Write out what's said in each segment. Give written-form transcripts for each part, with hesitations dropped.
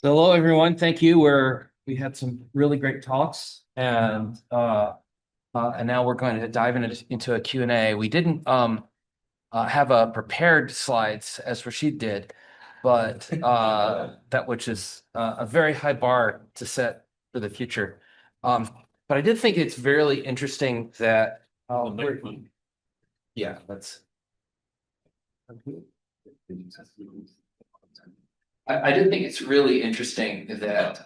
So hello everyone, thank you. We had some really great talks and now we're going to dive into a Q&A. We didn't have a prepared slides as Rashid did, but that which is a very high bar to set for the future. But I did think it's really interesting that yeah, that's I did think it's really interesting that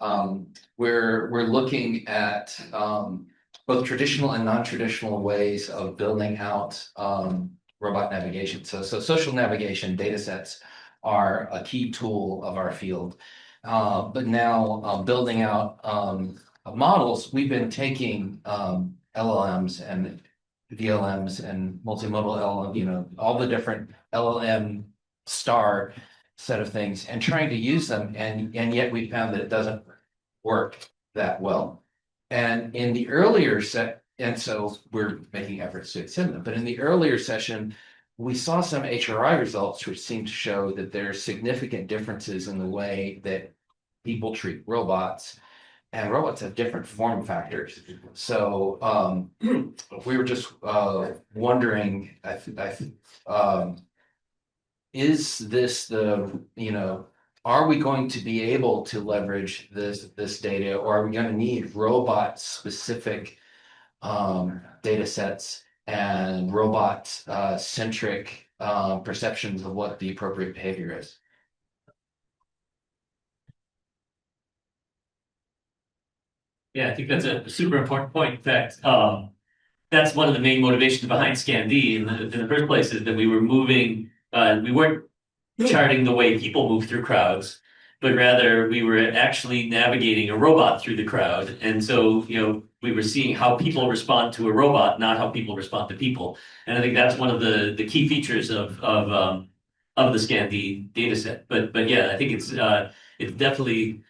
we're looking at both traditional and non-traditional ways of building out robot navigation. So social navigation data sets are a key tool of our field. But now building out models, we've been taking LLMs and VLMs and multimodal LLM, all the different LLM star set of things and trying to use them, and yet we found that it doesn't work that well. And in the earlier set, and so we're making efforts to extend them, but in the earlier session, we saw some HRI results which seem to show that there are significant differences in the way that people treat robots, and robots have different form factors. So we were just wondering, is this are we going to be able to leverage this data, or are we going to need robot specific data sets and robot centric perceptions of what the appropriate behavior is? Yeah, I think that's a super important point. In fact, that's one of the main motivations behind ScanD in the first place, is that we weren't charting the way people move through crowds, but rather we were actually navigating a robot through the crowd. And so, we were seeing how people respond to a robot, not how people respond to people. And I think that's one of the key features of the ScanD data set. But yeah, I think it's definitely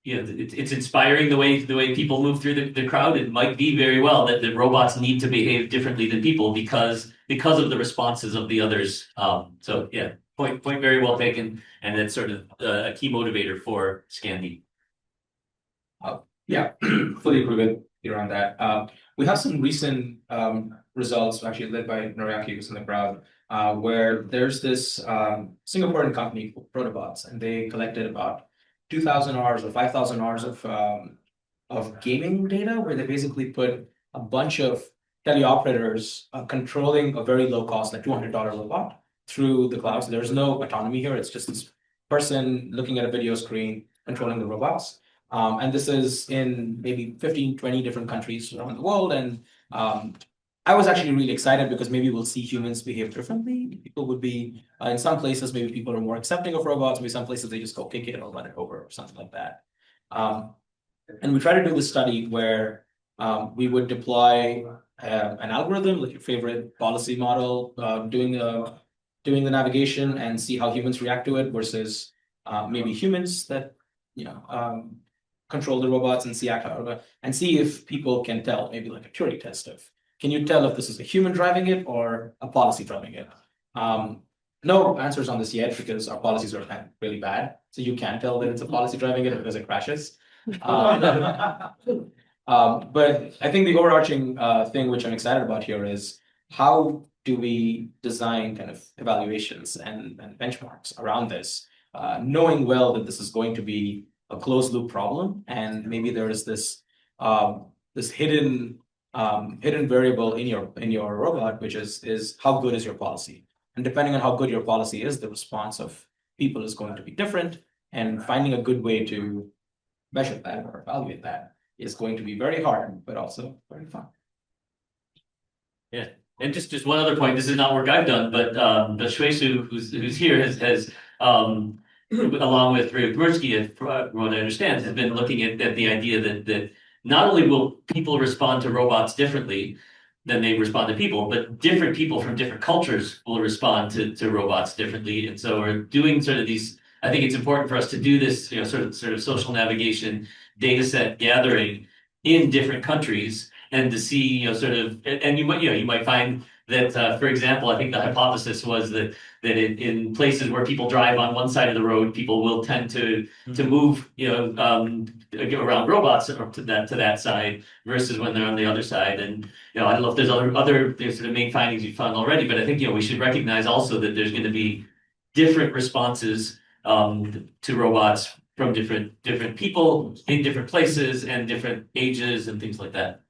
it's inspiring the way people move through the crowd. It might be very well that the robots need to behave differently than people because of the responses of the others. So yeah, point very well taken, and that's sort of a key motivator for ScanD. Yeah, fully agree with you on that. We have some recent results, actually led by Noriaki, who's in the crowd, where there's this Singaporean company called Protobots, and they collected about 2,000 hours or 5,000 hours of gaming data, where they basically put a bunch of teleoperators controlling a very low cost, like $200 robot through the cloud. So there's no autonomy here. It's just this person looking at a video screen controlling the robots. And this is in maybe 15, 20 different countries around the world. And I was actually really excited because maybe we'll see humans behave differently. People would be, in some places, maybe people are more accepting of robots. Maybe some places they just go kick it or run it over or something like that. And we try to do this study where we would deploy an algorithm, like your favorite policy model, doing the navigation and see how humans react to it versus maybe humans that control the robots and see if people can tell, maybe like a Turing test of, can you tell if this is a human driving it or a policy driving it? No answers on this yet because our policies are really bad. So you can't tell that it's a policy driving it because it crashes. But I think the overarching thing which I'm excited about here is how do we design kind of evaluations and benchmarks around this, knowing well that this is going to be a closed loop problem, and maybe there is this hidden variable in your robot, which is how good is your policy, and depending on how good your policy is, the response of people is going to be different, and finding a good way to measure that or evaluate that is going to be very hard, but also very fun. Yeah. And just one other point, this is not work I've done, but Shwesu, who's here, has along with Ryugursky, from what I understand, has been looking at the idea that not only will people respond to robots differently than they respond to people, but different people from different cultures will respond to robots differently. And so we're doing sort of these, I think it's important for us to do this, sort of social navigation data set gathering in different countries, and to see, and you might find that, for example, I think the hypothesis was that in places where people drive on one side of the road, people will tend to move, around robots or to that side versus when they're on the other side. And I don't know if there's other there's sort of main findings you found already, but I think we should recognize also that there's going to be different responses to robots from different people in different places and different ages and things like that.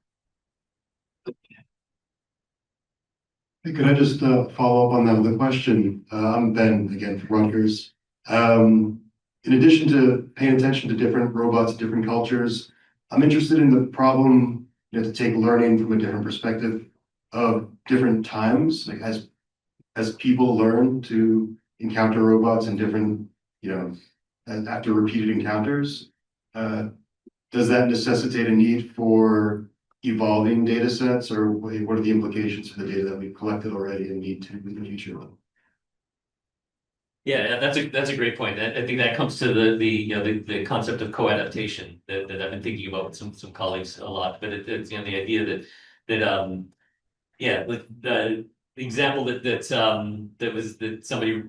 Hey, could I just follow up on that with a question? I'm Ben again from Rutgers. In addition to paying attention to different robots, different cultures, I'm interested in the problem, to take learning from a different perspective of different times, like as people learn to encounter robots in different, after repeated encounters, does that necessitate a need for evolving data sets, or what are the implications for the data that we've collected already and need to in the future? Yeah, that's a great point. I think that comes to the concept of co-adaptation that I've been thinking about with some colleagues a lot. But it's the idea that the example that somebody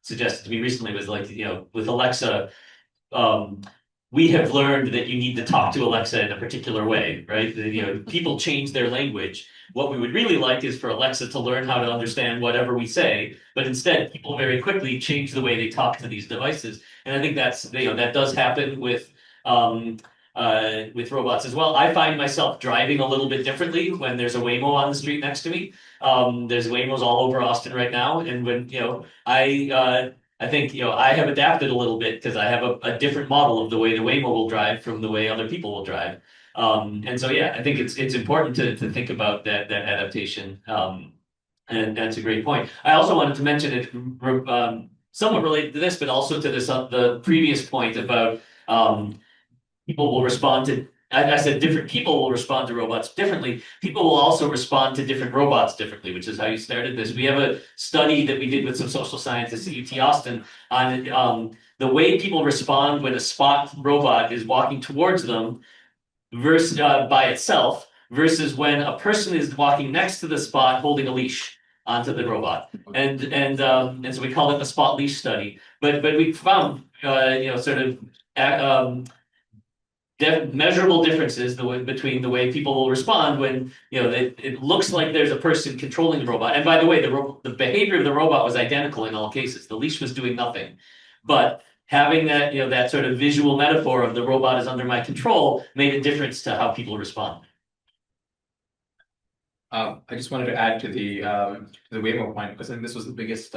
suggested to me recently was like, with Alexa, we have learned that you need to talk to Alexa in a particular way, right? People change their language. What we would really like is for Alexa to learn how to understand whatever we say, but instead people very quickly change the way they talk to these devices. And I think that does happen with robots as well. I find myself driving a little bit differently when there's a Waymo on the street next to me. There's Waymos all over Austin right now, and when I think I have adapted a little bit because I have a different model of the way the Waymo will drive from the way other people will drive. And so I think it's important to think about that adaptation. And that's a great point. I also wanted to mention it somewhat related to this, but also to this the previous point about people will respond to. I said different people will respond to robots differently. People will also respond to different robots differently, which is how you started this. We have a study that we did with some social scientists at UT Austin on the way people respond when a spot robot is walking towards them versus by itself versus when a person is walking next to the spot holding a leash onto the robot. And so we call it the spot leash study. But we found measurable differences between the way people will respond when it looks like there's a person controlling the robot. And by the way, the behavior of the robot was identical in all cases. The leash was doing nothing, but having that that sort of visual metaphor of the robot is under my control made a difference to how people respond. I just wanted to add to the Waymo point, because I think this was the biggest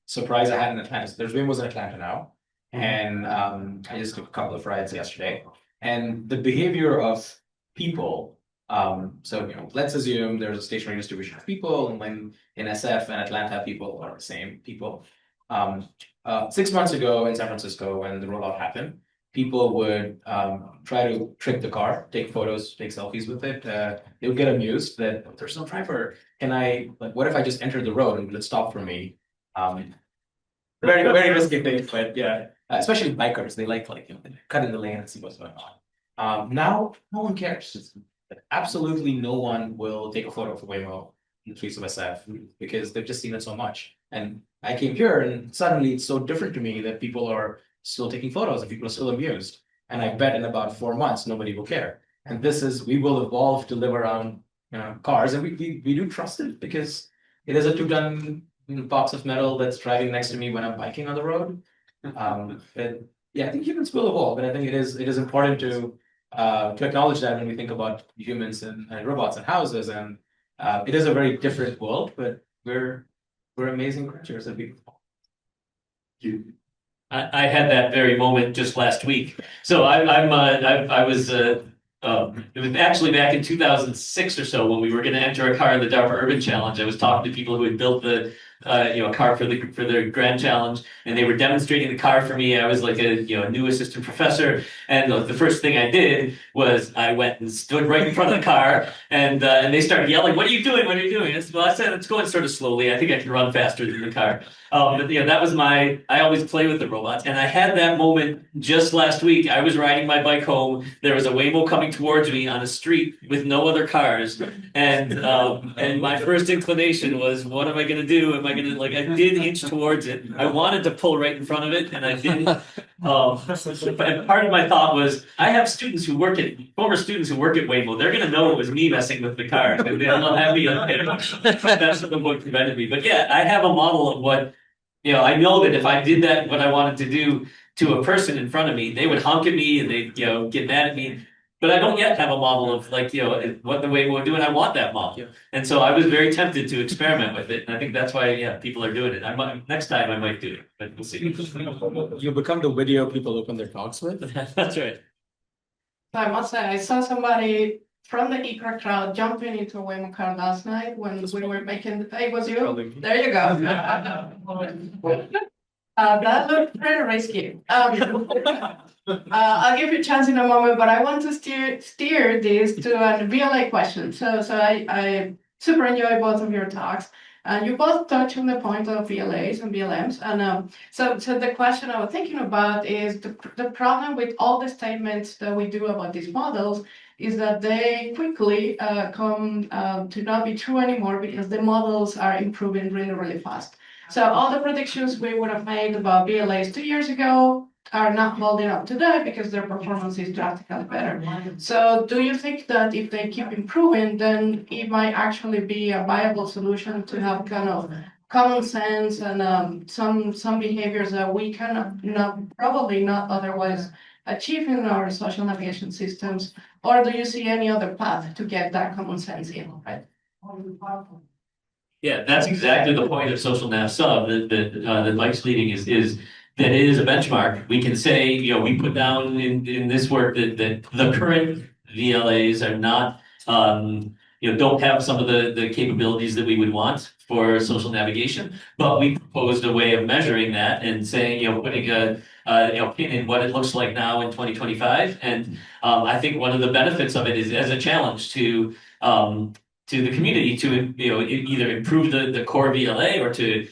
surprise I had in Atlanta. So there's Waymos in Atlanta now, and I just took a couple of rides yesterday. And the behavior of people, let's assume there's a stationary distribution of people, and when in SF and Atlanta people are the same people. 6 months ago in San Francisco, when the rollout happened, people would try to trick the car, take photos, take selfies with it. They would get amused that there's no driver. What if I just enter the road and will it stop for me? Very, very risky thing, but yeah. Especially bikers, they like cut in the lane and see what's going on. Now, no one cares. Absolutely no one will take a photo of a Waymo in the streets of SF because they've just seen it so much. And I came here and suddenly it's so different to me that people are still taking photos and people are still amused. And I bet in about 4 months, nobody will care. And we will evolve to live around cars, and we do trust it because it is a 2-ton box of metal that's driving next to me when I'm biking on the road. I think humans will evolve, and I think it is important to acknowledge that when we think about humans and robots and houses, and it is a very different world, but we're amazing creatures and people. I had that very moment just last week. So I was it was actually back in 2006 or so when we were going to enter a car in the DARPA Urban Challenge. I was talking to people who had built the a car for their grand challenge, and they were demonstrating the car for me. I was like a new assistant professor, and the first thing I did was I went and stood right in front of the car, and they started yelling, "What are you doing? What are you doing?" Well, I said it's going sort of slowly. I think I can run faster than the car. But that was I always play with the robots, and I had that moment just last week. I was riding my bike home. There was a Waymo coming towards me on a street with no other cars, and my first inclination was, what am I going to do? Am I going to I did inch towards it. I wanted to pull right in front of it, and I didn't. And part of my thought was, I have former students who work at Waymo. They're going to know it was me messing with the car. They'll have me on camera. That's what prevented me. But yeah, I have a model of what. I know that if I did that, what I wanted to do to a person in front of me, they would honk at me and they'd, get mad at me. But I don't yet have a model of what the way we'll do, and I want that model. Yeah. And so I was very tempted to experiment with it, and I think that's why people are doing it. Next time I might do it, but we'll see. You become the video people open their talks with. That's right. I must say, I saw somebody from the ICRA crowd jumping into a Waymo car last night when we were making the pay. Was you? There you go. That looked pretty risky. I'll give you a chance in a moment, but I want to steer this to a VLA question. So I super enjoy both of your talks. You both touch on the point of VLAs and VLMs. And so the question I was thinking about is the problem with all the statements that we do about these models is that they quickly come to not be true anymore because the models are improving really, really fast. So all the predictions we would have made about VLAs 2 years ago are not holding up today because their performance is drastically better. So do you think that if they keep improving, then it might actually be a viable solution to have kind of common sense and some behaviors that we probably not otherwise achieve in our social navigation systems? Or do you see any other path to get that common sense in, right? Yeah, that's exactly the point of social nav sub that Mike's leading is that it is a benchmark. We can say, we put down in this work that the current VLAs are not, don't have some of the capabilities that we would want for social navigation, but we proposed a way of measuring that and saying, putting a pin in what it looks like now in 2025. And I think one of the benefits of it is as a challenge to the community to either improve the core VLA or to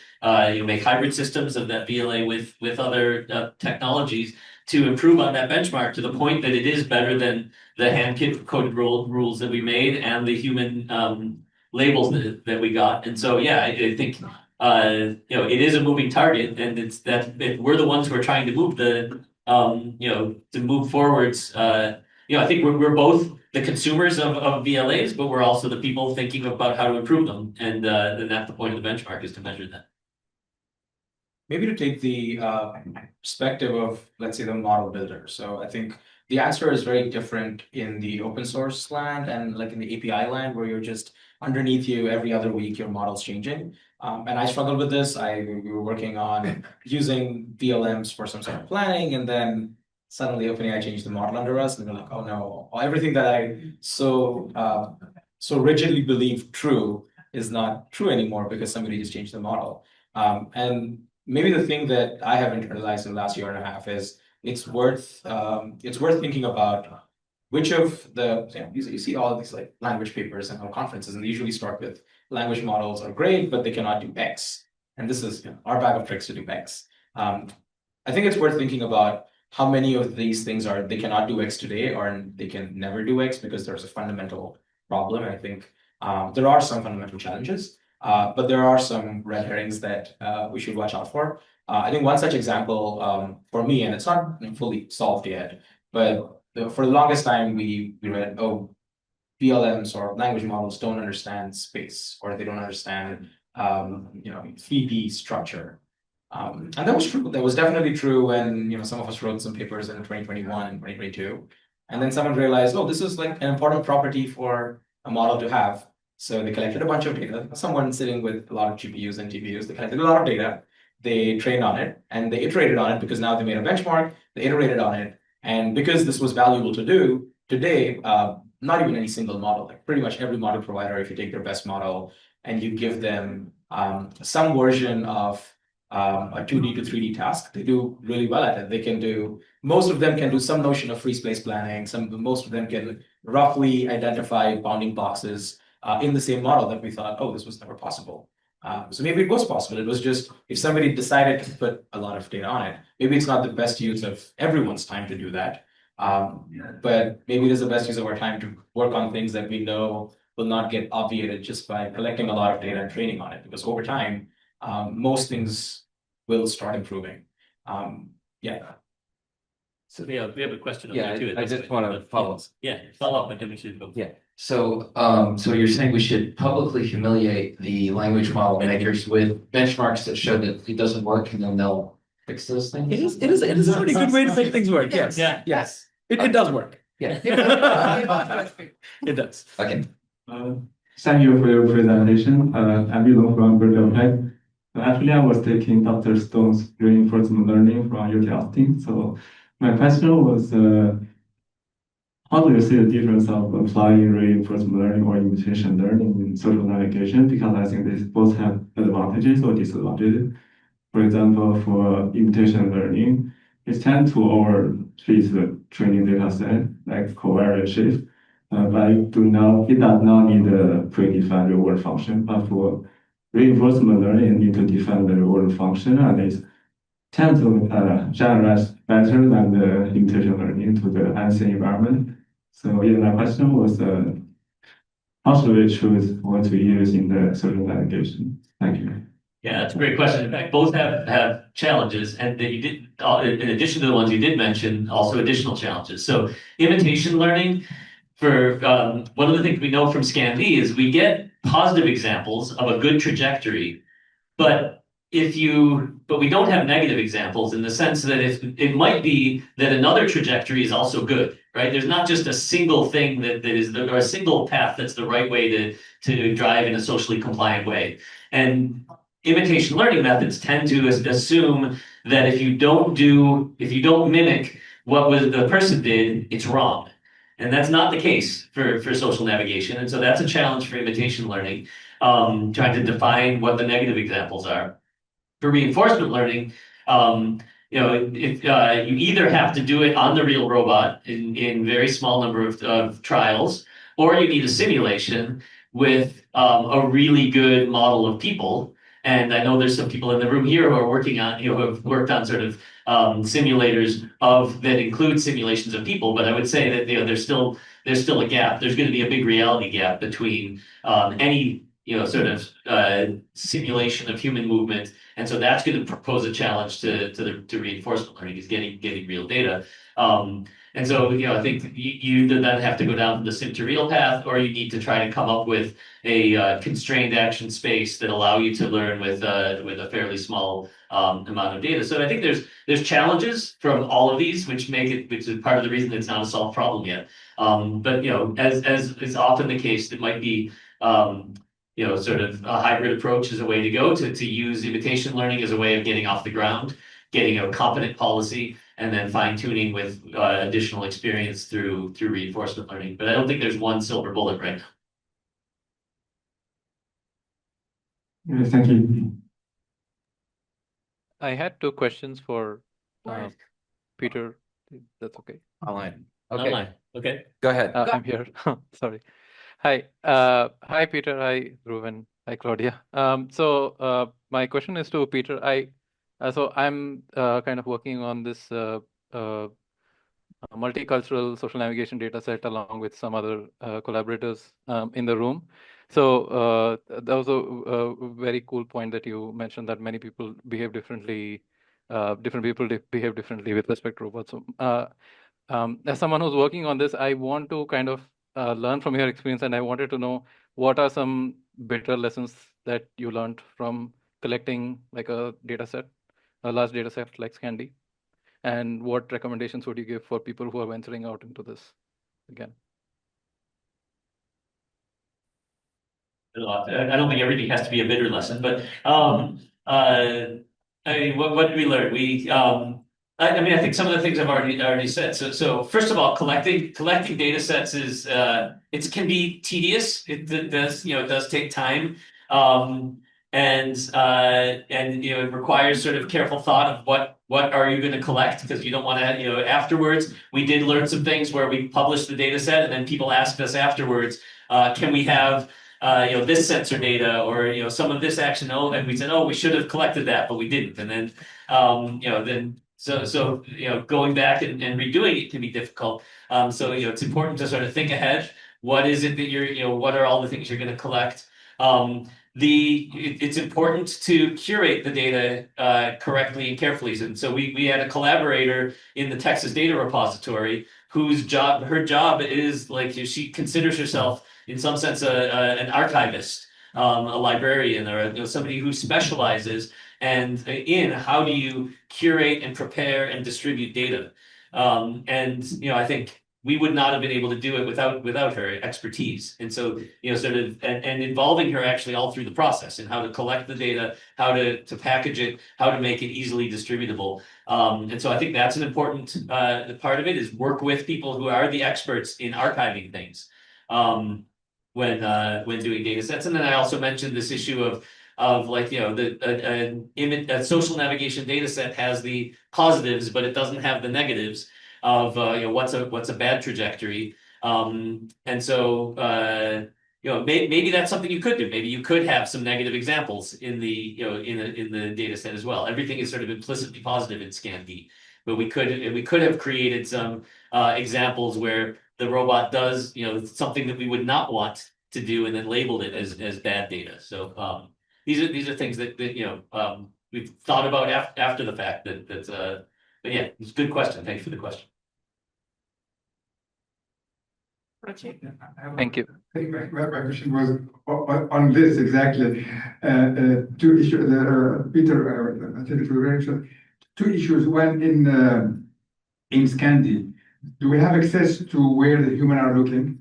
make hybrid systems of that VLA with other technologies to improve on that benchmark to the point that it is better than the hand-coded rules that we made and the human labels that we got. And so, I think it is a moving target, and it's that we're the ones who are trying to move to move forwards. I think we're both the consumers of VLAs, but we're also the people thinking about how to improve them. And that's the point of the benchmark, is to measure that. Maybe to take the perspective of, let's say, the model builder. So I think the answer is very different in the open source land and in the API land, where you're just underneath you every other week, your model's changing. And I struggled with this. We were working on using VLMs for some sort of planning, and then suddenly OpenAI changed the model under us, and we're like, oh no, everything that I so rigidly believed true is not true anymore because somebody just changed the model. And maybe the thing that I have internalized in the last year and a half is it's worth thinking about which of the you see all these language papers and conferences, and they usually start with language models are great, but they cannot do X, and this is our bag of tricks to do X. I think it's worth thinking about how many of these things they cannot do X today, or they can never do X because there's a fundamental problem. I think there are some fundamental challenges, but there are some red herrings that we should watch out for. I think one such example for me, and it's not fully solved yet, but for the longest time we read, VLMs or language models don't understand space, or they don't understand 3D structure. And that was true. That was definitely true when some of us wrote some papers in 2021 and 2022. And then someone realized, this is an important property for a model to have. So they collected a bunch of data. Someone sitting with a lot of GPUs and TPUs, they collected a lot of data. They trained on it and they iterated on it because now they made a benchmark. They iterated on it. And because this was valuable to do, today, not even any single model, pretty much every model provider, if you take their best model and you give them some version of a 2D to 3D task. They do really well at it. They can do, most of them can do some notion of free space planning. Most of them can roughly identify bounding boxes in the same model that we thought, oh, this was never possible. So maybe it was possible. It was just, if somebody decided to put a lot of data on it, maybe it's not the best use of everyone's time to do that. But maybe it is the best use of our time to work on things that we know will not get obviated just by collecting a lot of data and training on it. Because over time, most things will start improving. Yeah. So we have a question over Yeah, there too. I just want to follow. Yeah, follow up, and then we should go. Yeah. So, so you're saying we should publicly humiliate the language model makers with benchmarks that show that it doesn't work, and then they'll fix those things? It is a pretty good way to make things work. Yes. Yeah. Yes. It does work. Yeah. It does. Okay. Thank you for your presentation. I'm Yulong from Berkeley Tech. Actually, I was taking Dr. Stone's reinforcement learning from UT Austin. So my question was, how do you see the difference of applying reinforcement learning or imitation learning in social navigation? Because I think these both have advantages or disadvantages. For example, for imitation learning, it tends to overfit the training data set, like covariance shift. But it does not need a predefined reward function. But for reinforcement learning, you need to define the reward function, and it tends to generalize better than the imitation learning to the ANSI environment. So yeah, my question was, how should we choose what to use in the social navigation? Thank you. Yeah, that's a great question. In fact, both have challenges, and that you did, in addition to the ones you did mention, also additional challenges. So imitation learning, for one of the things we know from ScanD is we get positive examples of a good trajectory, but we don't have negative examples in the sense that if it might be that another trajectory is also good, right? There's not just a single thing that is or a single path that's the right way to drive in a socially compliant way. And imitation learning methods tend to assume that if you don't mimic what the person did, it's wrong. And that's not the case for social navigation. And so that's a challenge for imitation learning, trying to define what the negative examples are. For reinforcement learning, if you either have to do it on the real robot in very small number of trials, or you need a simulation with a really good model of people. And I know there's some people in the room here who are working on, who have worked on sort of simulators that include simulations of people. But I would say that there's still a gap. There's going to be a big reality gap between any sort of simulation of human movement, and so that's going to pose a challenge to reinforcement learning, is getting real data. And so, I think you then have to go down the sim to real path, or you need to try to come up with a constrained action space that allow you to learn with a fairly small amount of data. So I think there's challenges from all of these, which is part of the reason it's not a solved problem yet. But as is often the case, it might be sort of a hybrid approach is a way to go, to use imitation learning as a way of getting off the ground, getting a competent policy, and then fine-tuning with additional experience through reinforcement learning. But I don't think there's one silver bullet right now. Yeah, thank you. I had two questions for Peter. That's okay. Online. Okay. Online. Okay. Go ahead. I'm here. Sorry. Hi. Hi, Peter. Hi, Dhruv, and hi, Claudia. So my question is to Peter. So I'm kind of working on this multicultural social navigation data set along with some other collaborators in the room. So that was a very cool point that you mentioned, that many people behave differently. Different people behave differently with respect to robots. So, as someone who's working on this, I want to kind of learn from your experience, and I wanted to know what are some better lessons that you learned from collecting like a large data set like ScanD, and what recommendations would you give for people who are venturing out into this again? I don't think everything has to be a bitter lesson, but I mean, what did we learn? I think some of the things I've already said. So first of all, collecting data sets is it can be tedious. It does take time. and it requires sort of careful thought of what are you going to collect, because you don't want to, afterwards we did learn some things where we published the data set and then people asked us afterwards, can we have this sensor data, or some of this action? Oh, and we said, oh, we should have collected that, but we didn't. And then going back and redoing it can be difficult. It's important to sort of think ahead. What is it that what are all the things you're going to collect? It's important to curate the data correctly and carefully. And so we had a collaborator in the Texas Data Repository her job is, like, she considers herself in some sense an archivist, a librarian, or somebody who specializes in how do you curate and prepare and distribute data. I think we would not have been able to do it without her expertise. And so, sort of, and involving her actually all through the process, and how to collect the data, how to package it, how to make it easily distributable. And so I think that's an important part of it, is work with people who are the experts in archiving things when doing data sets. And then I also mentioned this issue of like, a social navigation data set has the positives, but it doesn't have the negatives of what's a bad trajectory. And so maybe that's something you could do. Maybe you could have some negative examples in the in the data set as well. Everything is sort of implicitly positive in ScanD, but we could have created some examples where the robot does something that we would not want to do, and then labeled it as bad data. So these are things that we've thought about after the fact. But yeah, it's a good question. Thanks for the question. Thank you. I think my question was on this exactly. Two issues. Peter, I think it was very interesting. Two issues. One in Scandi, do we have access to where the human are looking?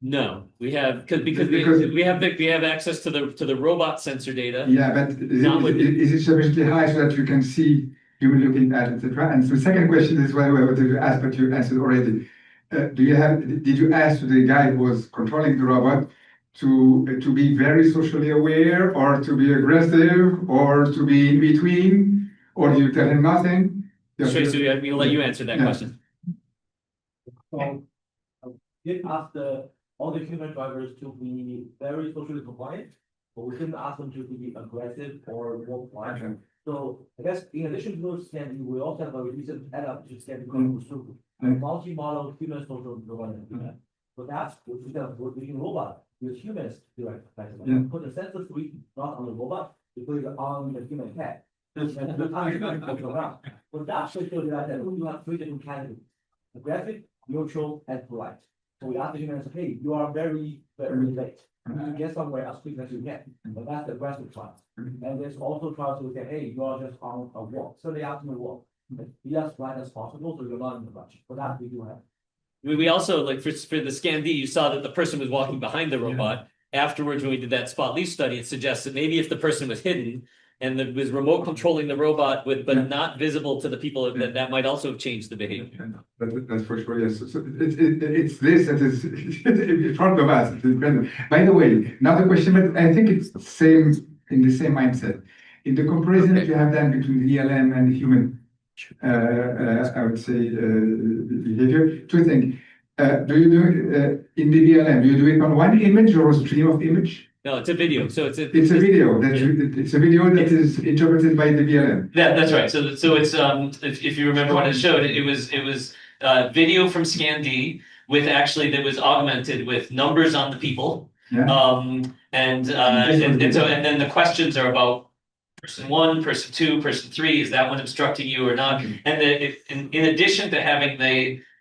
No, we have because we have access to the robot sensor data. Yeah, but is it sufficiently high so that you can see human looking at, etc.? And so the second question is what I wanted to ask, but you answered already. Did you ask the guy who was controlling the robot to be very socially aware, or to be aggressive, or to be in between, or do you tell him nothing? Sure, so we'll let you answer that question. So I did ask all the human drivers to be very socially compliant, but we didn't ask them to be aggressive or more quiet. Okay. So I guess in addition to those scanning, we also have a recent add-up to scan multi-model human social development. So that's what we have working robot with humans direct. Put the sensor suite not on the robot, we put it on the human head. So that's what shows that you have three different categories: aggressive, neutral, and polite. So we ask the humans, hey, you are very, very late. You get somewhere as quick as you can. But that's the aggressive trial. And there's also trials to say, hey, you are just on a walk. So they ask me to walk. Be as quiet as possible, so you're not in the rush. For that, we do have. We also, like, for the ScanD, you saw that the person was walking behind the robot. Yeah. Afterwards, when we did that spot leaf study, it suggests that maybe if the person was hidden and was remote controlling the robot but not visible to the people, that might also have changed the behavior. That's for sure, yes. So it's this that is in front of us. By the way, another question, but I think it's the same in the same mindset. In the comparison that you have done between the VLM and the human, I would say, behavior, two things. Do you do it in the VLM? Do you do it on one image or a stream of image? No, it's a video. So it's a video. It's a video that is interpreted by the VLM. That's right. So it's if you remember what it showed, it was video from ScanD that was augmented with numbers on the people. Yeah. And then the questions are about person 1, person 2, person 3. Is that one obstructing you or not? Mm-hmm. And in addition to having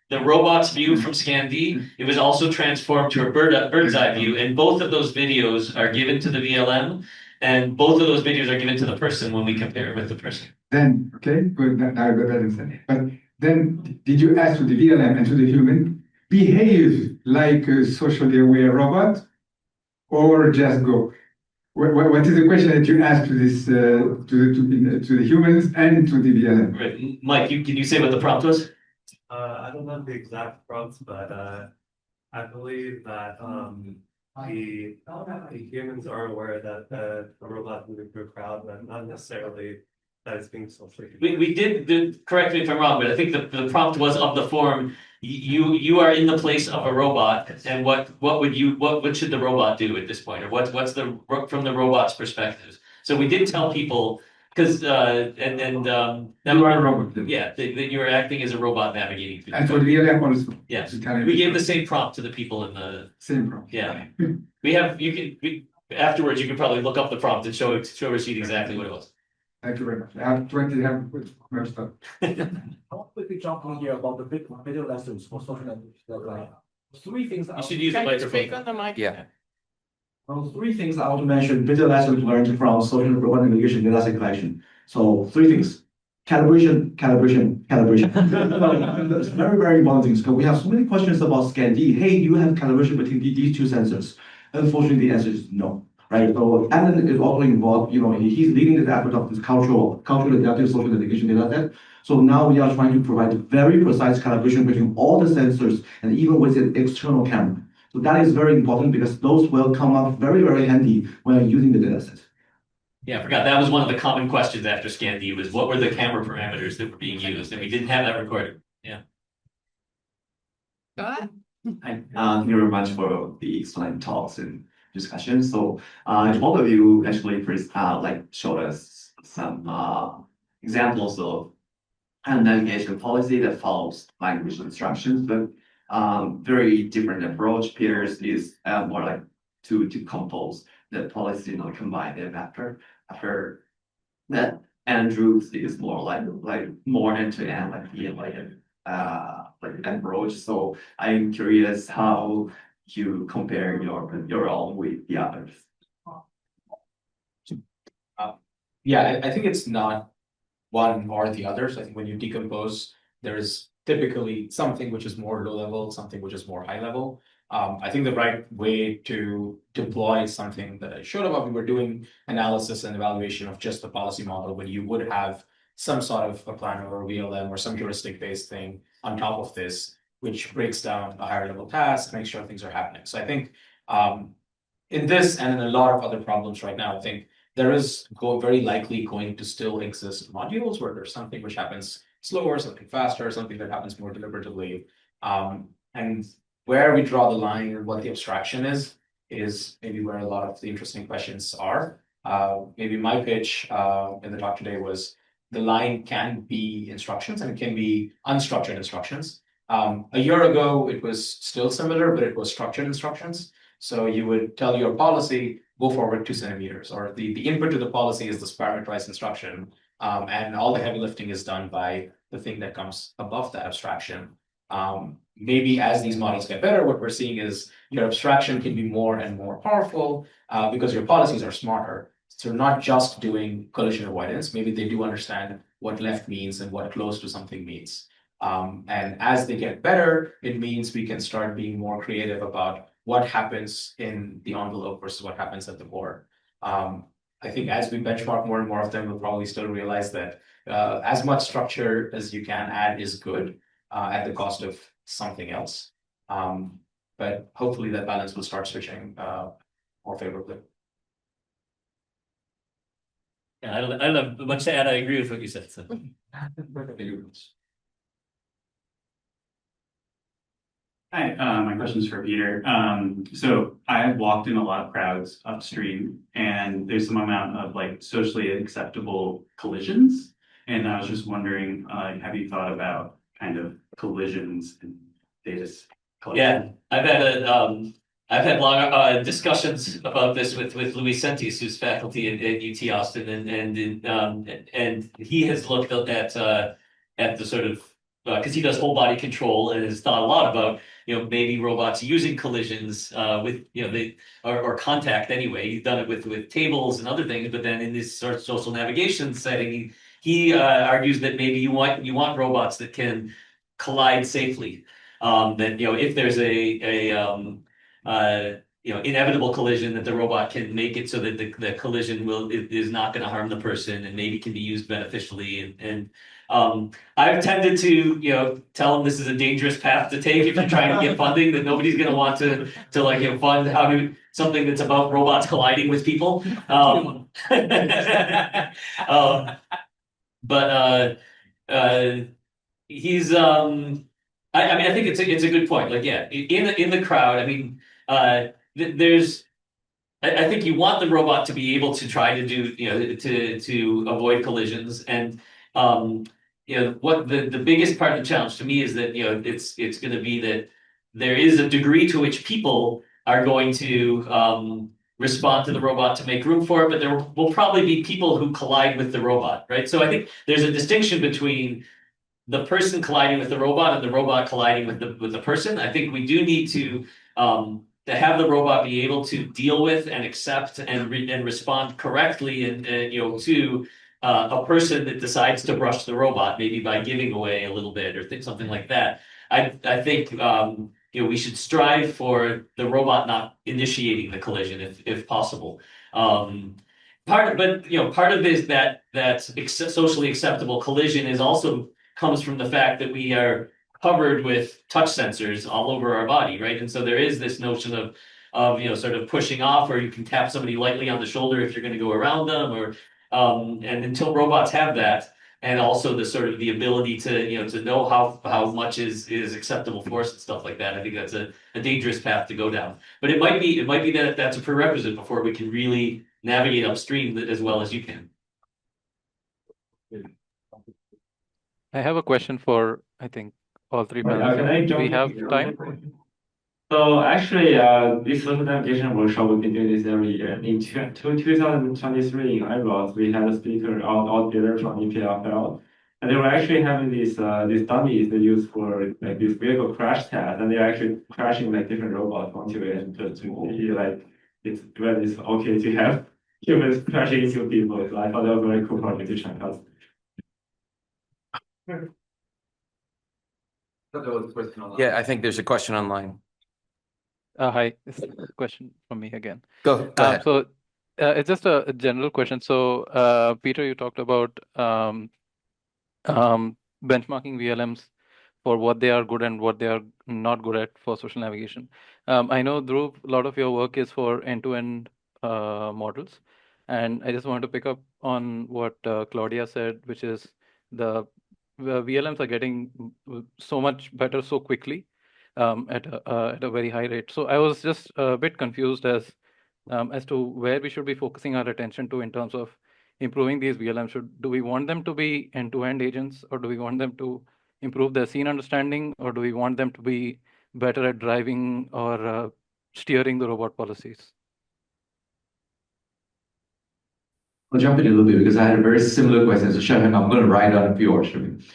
the robot's view from ScanD, it was also transformed to a bird's eye view, and both of those videos are given to the VLM, and both of those videos are given to the person when we compare with the person. Then, okay, good. Now I got that instead. But then, did you ask to the VLM and to the human, behave like a socially aware robot, or just go? What is the question that you asked to this to the humans and to the VLM? Right. Mike, can you say what the prompt was? I don't know the exact prompts, but I believe that the humans are aware that a robot moving through a crowd, but not necessarily that it's being socially. We did, correct me if I'm wrong, but I think the prompt was of the form, you are in the place of a robot, and what should the robot do at this point? Or what's from the robot's perspective? So we did tell people, because, You are a robot. yeah, that you were acting as a robot navigating through. And for the VLM also. Yes, to tell you we the gave the truth. same prompt to the people in the, Same problem. yeah. Afterwards, you can probably look up the prompt and show Rashid exactly what it was. Thank you very much. I have 20 have much stuff. I want to quickly jump in here about the video lessons for social networks. Like three things. You should use the Can you speak microphone. on the mic? Yeah. Three things I want to mention, video lessons learned from social robot navigation data set collection. So three things. Calibration. That's very, very important things because we have so many questions about ScanD. Hey, do you have calibration between these two sensors? Unfortunately, the answer is no. Right. So Alan is also involved, he's leading the effort of this cultural adaptive social navigation data set. So now we are trying to provide very precise calibration between all the sensors and even with an external camera. So that is very important because those will come up very, very handy when using the data set. Yeah, I forgot. That was one of the common questions after ScanD was what were the camera parameters that were being used? And we didn't have that recorded. Yeah. Go ahead. Hi, thank you very much for the excellent talks and discussions. So, all of you actually showed us some examples of a navigation policy that follows language instructions, but very different approach. Peter's is more like to compose the policy, combine them after that. Andrew's is more like more end-to-end, like approach. So I'm curious how you compare your own with the others. Yeah, I think it's not one or the other. So I think when you decompose, there's typically something which is more low level, something which is more high level. I think the right way to deploy something that I showed about, we were doing analysis and evaluation of just the policy model when you would have some sort of a planner or VLM or some heuristic-based thing on top of this, which breaks down a higher level task, makes sure things are happening. So I think in this and in a lot of other problems right now, I think there is very likely going to still exist modules where there's something which happens slower, something faster, something that happens more deliberatively. And where we draw the line and what the abstraction is maybe where a lot of the interesting questions are. Maybe my pitch in the talk today was the line can be instructions and it can be unstructured instructions. A year ago, it was still similar, but it was structured instructions. So you would tell your policy, go forward 2 centimeters, or the input to the policy is this parameterized instruction. And all the heavy lifting is done by the thing that comes above that abstraction. Maybe as these models get better, what we're seeing is your abstraction can be more and more powerful because your policies are smarter. So not just doing collision avoidance, maybe they do understand what left means and what close to something means. And as they get better, it means we can start being more creative about what happens in the envelope versus what happens at the core. I think as we benchmark more and more of them, we'll probably still realize that as much structure as you can add is good at the cost of something else. But hopefully that balance will start switching more favorably. Yeah, I don't have much to add. I agree with what you said. So. Hi, my question is for Peter. So I have walked in a lot of crowds upstream, and there's some amount of socially acceptable collisions. And I was just wondering, have you thought about kind of collisions and data collection? Yeah, I've had long discussions about this with Luis Sentis, who's faculty at UT Austin, and he has looked at the sort of because he does whole body control and has thought a lot about maybe robots using collisions with or contact anyway. He's done it with tables and other things, but then in this sort of social navigation setting, he argues that maybe you want robots that can collide safely. That if there's inevitable collision that the robot can make it so that the collision is not going to harm the person and maybe can be used beneficially. And I've tended to, tell them this is a dangerous path to take if you're trying to get funding, that nobody's going to want to fund something that's about robots colliding with people. But he's I think it's a good point. Like, yeah, in the crowd, I mean, there's I think you want the robot to be able to try to do, to avoid collisions. And what the biggest part of the challenge to me is that, it's going to be that there is a degree to which people are going to respond to the robot to make room for it, but there will probably be people who collide with the robot, right? So I think there's a distinction between the person colliding with the robot and the robot colliding with the person. I think we do need to have the robot be able to deal with and accept and respond correctly and to a person that decides to brush the robot, maybe by giving away a little bit or something like that. I think we should strive for the robot not initiating the collision if possible. Part of this that socially acceptable collision is also comes from the fact that we are covered with touch sensors all over our body, right? And so there is this notion of sort of pushing off, or you can tap somebody lightly on the shoulder if you're going to go around them, or and until robots have that, and also the sort of the ability to know how much is acceptable force and stuff like that, I think that's a dangerous path to go down. But it might be that that's a prerequisite before we can really navigate upstream as well as you can. I have a question for, I think, all three Can I panelists. jump We in have here? time. So actually, this social navigation workshop, we've been doing this every year. In 2023 in IROS, we had a speaker out there from EPFL, and they were actually having these dummies they use for like this vehicle crash test, and they're actually crashing like different robots onto it to see like whether it's okay to have humans crashing into people. So I thought that was a very cool project to check out. Yeah, I think there's a question online. Hi, this is a question from me again. Go ahead. So it's just a general question. So Peter, you talked about benchmarking VLMs for what they are good and what they are not good at for social navigation. I know, Dhruv, a lot of your work is for end-to-end models. And I just wanted to pick up on what Claudia said, which is the VLMs are getting so much better so quickly at a very high rate. So I was just a bit confused as to where we should be focusing our attention to in terms of improving these VLMs. Do we want them to be end-to-end agents, or do we want them to improve their scene understanding, or do we want them to be better at driving or steering the robot policies? I'll jump in a little bit because I had a very similar question. So Shaham, I'm going to write on a few yours.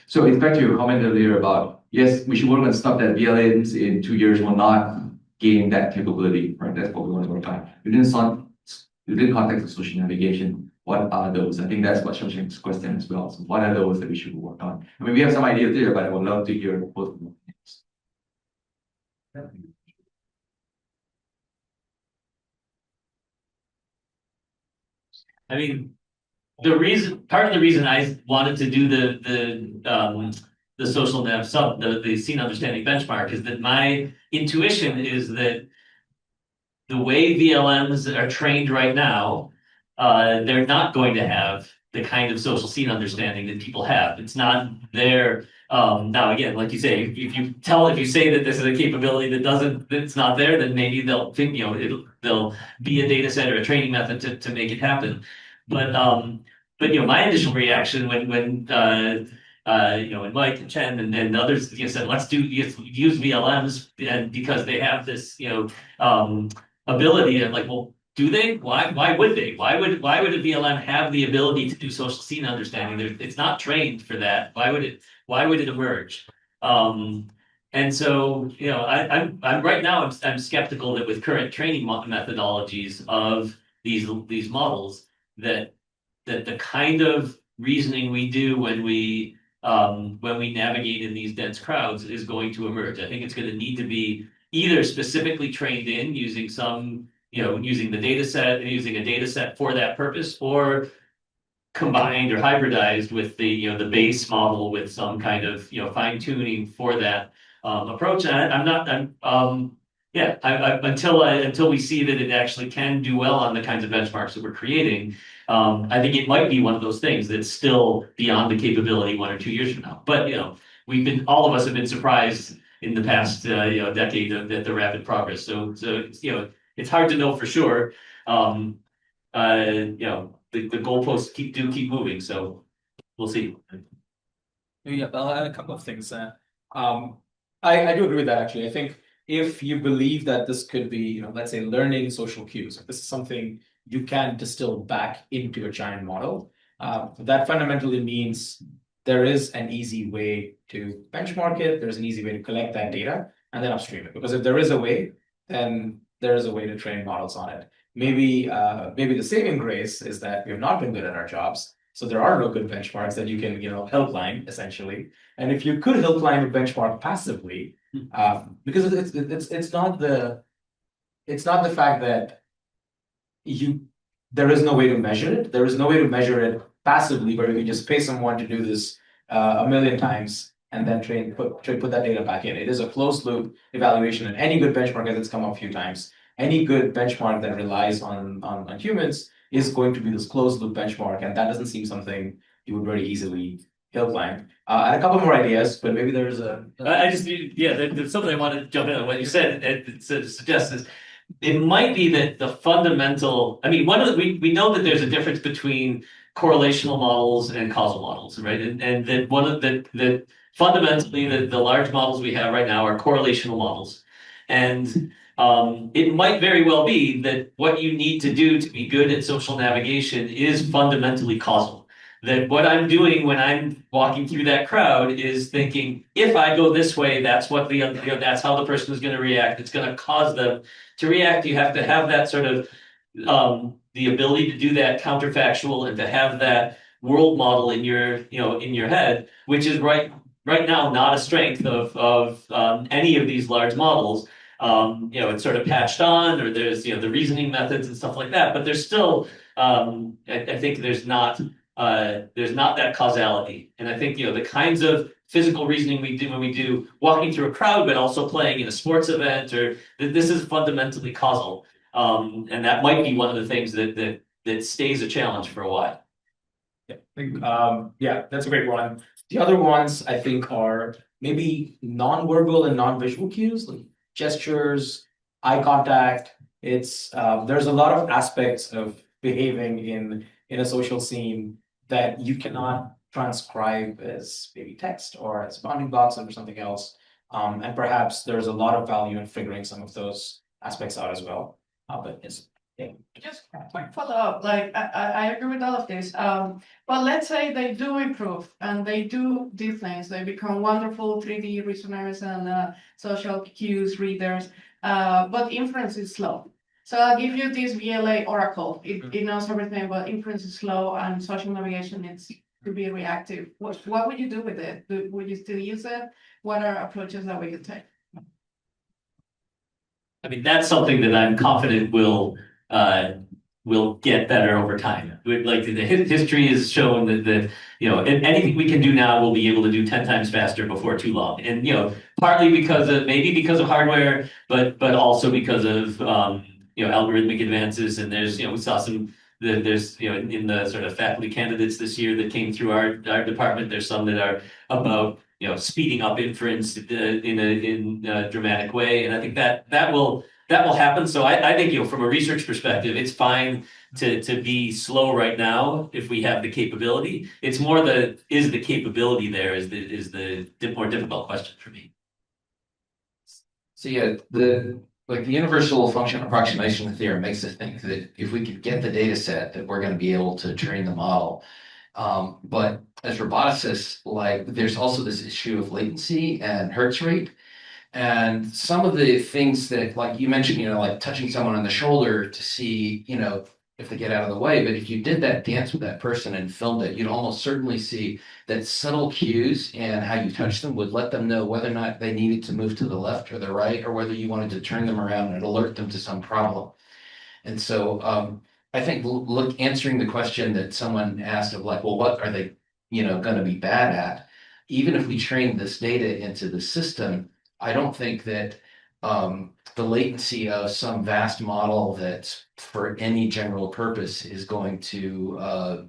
So it's back to your comment earlier about, yes, we should work on stuff that VLMs in 2 years will not gain that capability, right? That's what we want to work on. Within context of social navigation, what are those? I think that's what Shashank's question as well. So what are those that we should work on? I mean, we have some ideas there, but I would love to hear both of them. I mean, part of the reason I wanted to do the social nav the scene understanding benchmark is that my intuition is that the way VLMs are trained right now, they're not going to have the kind of social scene understanding that people have. It's not there. Now, again, like you say, if you say that this is a capability that's not there, then maybe they'll think, there'll be a data set or a training method to make it happen. But my initial reaction when Mike and Chen and others said, let's use VLMs, and because they have this ability, and like, well, do they? Why would they? Why would a VLM have the ability to do social scene understanding? It's not trained for that. Why would it emerge? And so, I'm right now I'm skeptical that with current training methodologies of these models that the kind of reasoning we do when we navigate in these dense crowds is going to emerge. I think it's going to need to be either specifically trained in using some, using the data set, using a data set for that purpose, or combined or hybridized with the base model with some kind of, fine tuning for that approach. And until we see that it actually can do well on the kinds of benchmarks that we're creating, I think it might be one of those things that's still beyond the capability 1 or 2 years from now. But, all of us have been surprised in the past, decade at the rapid progress. So, it's hard to know for sure. The goalposts keep moving, so we'll see. Yeah, I'll add a couple of things. I do agree with that actually. I think if you believe that this could be, let's say learning social cues, if this is something you can distill back into a giant model, that fundamentally means there is an easy way to benchmark it, there's an easy way to collect that data and then upstream it. Because if there is a way, then there is a way to train models on it. Maybe the saving grace is that we have not been good at our jobs, so there are no good benchmarks that you can hill climb essentially. And if you could hill climb a benchmark passively, because it's not the fact that there is no way to measure it. There is no way to measure it passively, where you can just pay someone to do this 1,000,000 times and then put that data back in. It is a closed loop evaluation, and any good benchmark, as it's come up a few times, any good benchmark that relies on humans is going to be this closed loop benchmark, and that doesn't seem something you would very easily hill climb. I had a couple more ideas, but maybe there's there's something I want to jump in on what you said. It suggests is it might be that the fundamental. I mean, we know that there's a difference between correlational models and causal models, right? And that one of the fundamentally the large models we have right now are correlational models, and it might very well be that what you need to do to be good at social navigation is fundamentally causal. That what I'm doing when I'm walking through that crowd is thinking, if I go this way, that's what that's how the person is going to react. It's going to cause them to react. You have to have that sort of the ability to do that counterfactual and to have that world model in your head, which is right now not a strength of any of these large models. It's sort of patched on, or there's the reasoning methods and stuff like that, but there's still I think there's not that causality. And I think the kinds of physical reasoning we do when we do walking through a crowd, but also playing in a sports event, or this is fundamentally causal. And that might be one of the things that stays a challenge for a while. Yeah, I think that's a great one. The other ones I think are maybe non-verbal and non-visual cues, like gestures, eye contact. It's there's a lot of aspects of behaving in a social scene that you cannot transcribe as maybe text or as bounding blocks or something else. And perhaps there's a lot of value in figuring some of those aspects out as well. But it's just quick follow up. Like I agree with all of this. But let's say they do improve and they do these things. They become wonderful 3D reasoners and social cues readers. But inference is slow. So I'll give you this VLA oracle. It knows everything, but inference is slow, and social navigation needs to be reactive. What would you do with it? Would you still use it? What are approaches that we could take? I mean, that's something that I'm confident will get better over time. Like the history has shown that anything we can do now we'll be able to do 10 times faster before too long. And partly because of hardware, but also because of algorithmic advances. And there's we saw some there's in the sort of faculty candidates this year that came through our department. There's some that are about speeding up inference in a dramatic way, and I think that will happen. So I think from a research perspective, it's fine to be slow right now if we have the capability. It's more is the capability there is the more difficult question for me. So yeah, the universal function approximation theorem makes us think that if we could get the data set, that we're going to be able to train the model. But as roboticists, there's also this issue of latency and hertz rate. And some of the things that, like you mentioned, like touching someone on the shoulder to see, if they get out of the way. But if you did that dance with that person and filmed it, you'd almost certainly see that subtle cues and how you touch them would let them know whether or not they needed to move to the left or the right, or whether you wanted to turn them around and alert them to some problem. And so I think look, answering the question that someone asked of like, well, what are they, going to be bad at? Even if we train this data into the system, I don't think that the latency of some vast model that's for any general purpose is going to,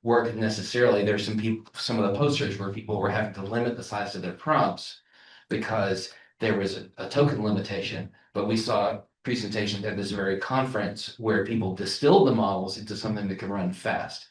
work necessarily. There's some of the posters where people were having to limit the size of their prompts because there was a token limitation, but we saw presentations at this very conference where people distilled the models into something that can run fast.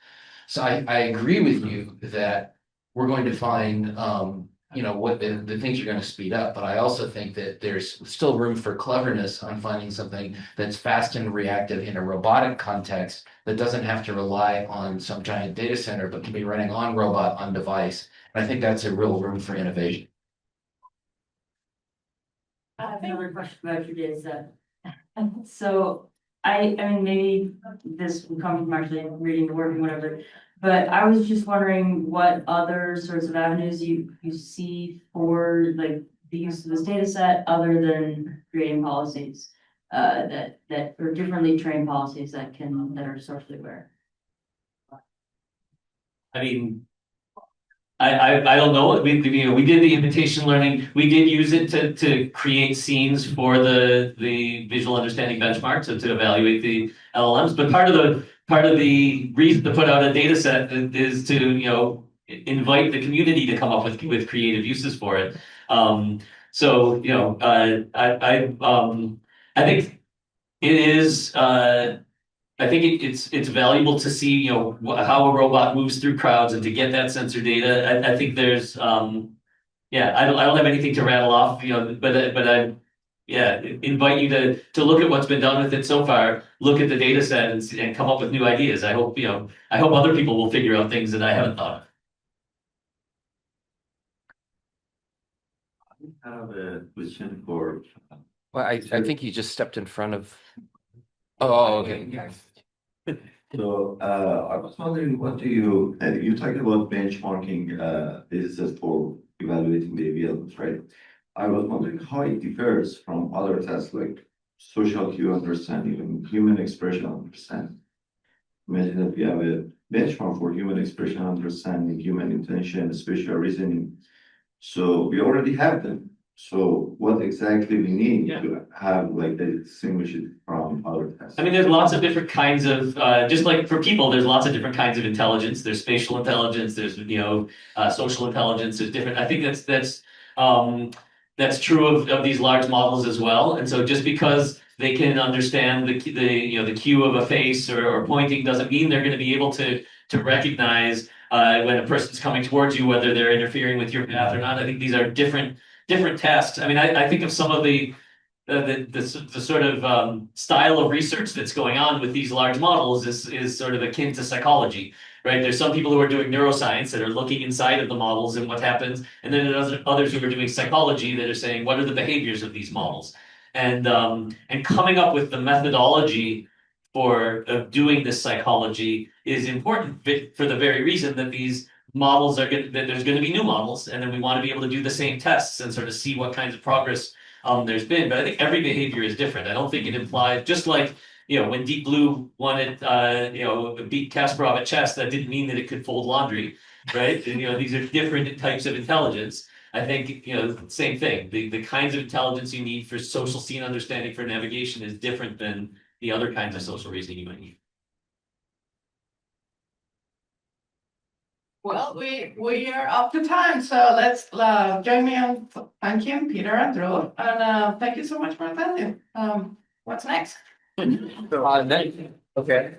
So I agree with you that we're going to find, what the things are going to speed up. But I also think that there's still room for cleverness on finding something that's fast and reactive in a robotic context that doesn't have to rely on some giant data center, but can be running on robot, on device. And I think that's a real room for innovation. I have another question about your data set. So I mean, maybe this will come from actually reading the work and whatever, but I was just wondering what other sorts of avenues you see for like the use of this data set other than creating policies that or differently trained policies that are socially aware. I mean, I don't know. We did the invitation learning. We did use it to create scenes for the visual understanding benchmark to evaluate the LLMs. But part of the reason to put out a data set is to invite the community to come up with creative uses for it. So I think it is. I think it's valuable to see, how a robot moves through crowds and to get that sensor data. I think there's, I don't have anything to rattle off, but I, invite you to look at what's been done with it so far, look at the data set and come up with new ideas. I hope other people will figure out things that I haven't thought of. I have a question for. Well, I think you just stepped in front of. Oh, okay. So I was wondering, what do you talked about benchmarking this is for evaluating the VLMs, right? I was wondering how it differs from other tests like social cue understanding and human expression understanding. Imagine that we have a benchmark for human expression understanding, human intention, spatial reasoning. So we already have them. So what exactly we need to have like that distinguish it from other tests? I mean, there's lots of different kinds of just like for people, there's lots of different kinds of intelligence. There's spatial intelligence. There's social intelligence. There's different. I think that's true of these large models as well. And so just because they can understand the cue of a face or pointing doesn't mean they're going to be able to recognize when a person's coming towards you, whether they're interfering with your path or not. I think these are different tests. I mean, I think of some of the sort of style of research that's going on with these large models is sort of akin to psychology, right? There's some people who are doing neuroscience that are looking inside of the models and what happens, and then there's others who are doing psychology that are saying what are the behaviors of these models, and coming up with the methodology for doing this psychology is important for the very reason that these models are good, that there's going to be new models, and then we want to be able to do the same tests and sort of see what kinds of progress there's been. But I think every behavior is different. I don't think it implies, just like when Deep Blue wanted beat Kasparov at chess, that didn't mean that it could fold laundry, right? And, these are different types of intelligence. I think same thing. The kinds of intelligence you need for social scene understanding for navigation is different than the other kinds of social reasoning you might need. Well, we are up to time, so let's join me on thanking Peter and Dhruv, and thank you so much for attending. What's next? Next, okay.